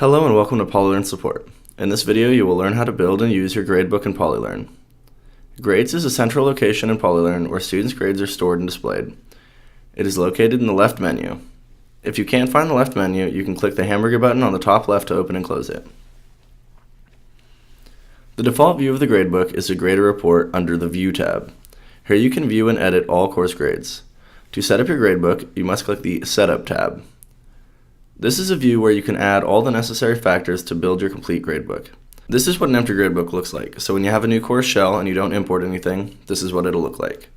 Hello and welcome to PolyLearn support. In this video, you will learn how to build and use your gradebook in PolyLearn. Grades is a central location in PolyLearn where students' grades are stored and displayed. It is located in the left menu. If you can't find the left menu, you can click the hamburger button on the top left to open and close it. The default view of the gradebook is the Grader Report under the View tab. Here you can view and edit all course grades. To set up your gradebook, you must click the Setup tab. This is a view where you can add all the necessary factors to build your complete gradebook. This is what an empty gradebook looks like, so when you have a new course shell and you don't import anything, this is what it'll look like.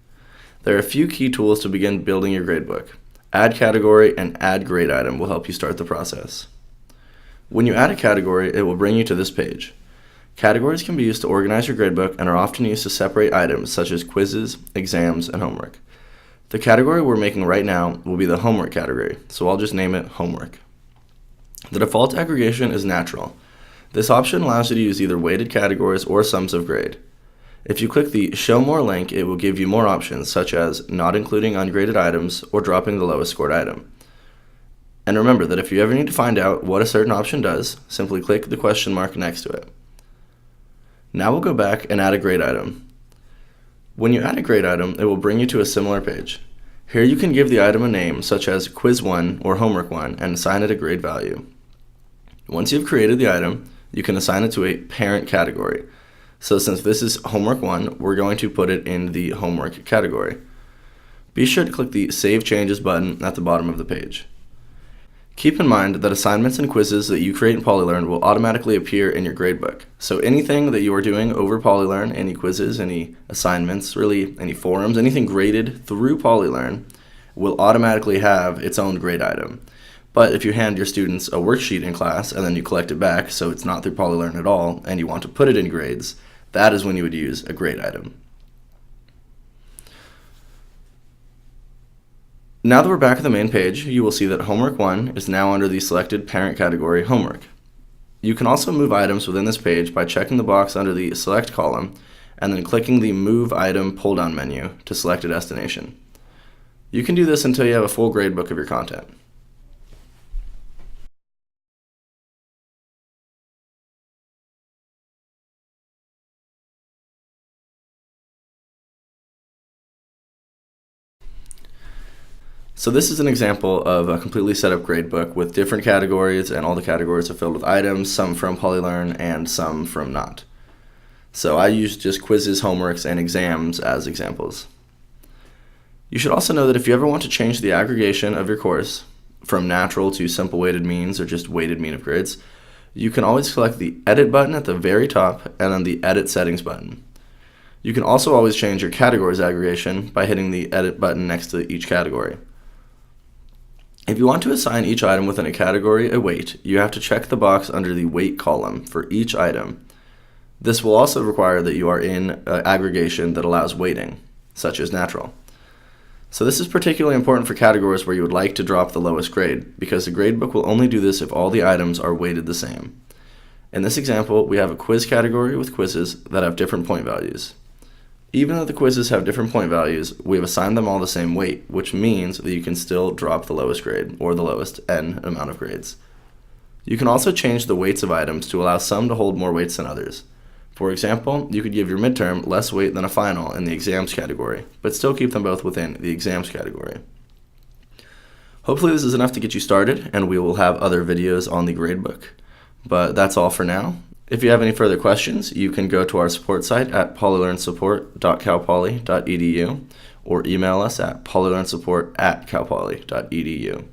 There are a few key tools to begin building your gradebook. Add category and add grade item will help you start the process. When you add a category, it will bring you to this page. Categories can be used to organize your gradebook and are often used to separate items such as quizzes, exams, and homework. The category we're making right now will be the homework category, so I'll just name it homework. The default aggregation is natural. This option allows you to use either weighted categories or sums of grade. If you click the Show More link, it will give you more options, such as not including ungraded items or dropping the lowest scored item. And remember that if you ever need to find out what a certain option does, simply click the question mark next to it. Now we'll go back and add a grade item. When you add a grade item, it will bring you to a similar page. Here you can give the item a name, such as Quiz 1 or Homework 1, and assign it a grade value. Once you've created the item, you can assign it to a parent category. So since this is Homework 1, we're going to put it in the Homework category. Be sure to click the Save Changes button at the bottom of the page. Keep in mind that assignments and quizzes that you create in PolyLearn will automatically appear in your gradebook. So anything that you are doing over PolyLearn, any quizzes, any assignments, really any forums, anything graded through PolyLearn will automatically have its own grade item. But if you hand your students a worksheet in class and then you collect it back, so it's not through PolyLearn at all, and you want to put it in grades, that is when you would use a grade item. Now that we're back at the main page, you will see that Homework 1 is now under the selected parent category Homework. You can also move items within this page by checking the box under the Select column and then clicking the Move Item pull-down menu to select a destination. You can do this until you have a full gradebook of your content. So this is an example of a completely set up gradebook with different categories, and all the categories are filled with items, some from PolyLearn and some from not. So I used just quizzes, homeworks, and exams as examples. You should also know that if you ever want to change the aggregation of your course from natural to simple weighted means or just weighted mean of grades, you can always select the Edit button at the very top and then the Edit Settings button. You can also always change your categories aggregation by hitting the Edit button next to each category. If you want to assign each item within a category a weight, you have to check the box under the Weight column for each item. This will also require that you are in an aggregation that allows weighting, such as natural. So this is particularly important for categories where you would like to drop the lowest grade, because the gradebook will only do this if all the items are weighted the same. In this example, we have a quiz category with quizzes that have different point values. Even though the quizzes have different point values, we have assigned them all the same weight, which means that you can still drop the lowest grade, or the lowest n amount of grades. You can also change the weights of items to allow some to hold more weights than others. For example, you could give your midterm less weight than a final in the exams category, but still keep them both within the exams category. Hopefully this is enough to get you started, and we will have other videos on the gradebook. But that's all for now. If you have any further questions, you can go to our support site at polylearnsupport.calpoly.edu or email us at polylearnsupport@calpoly.edu.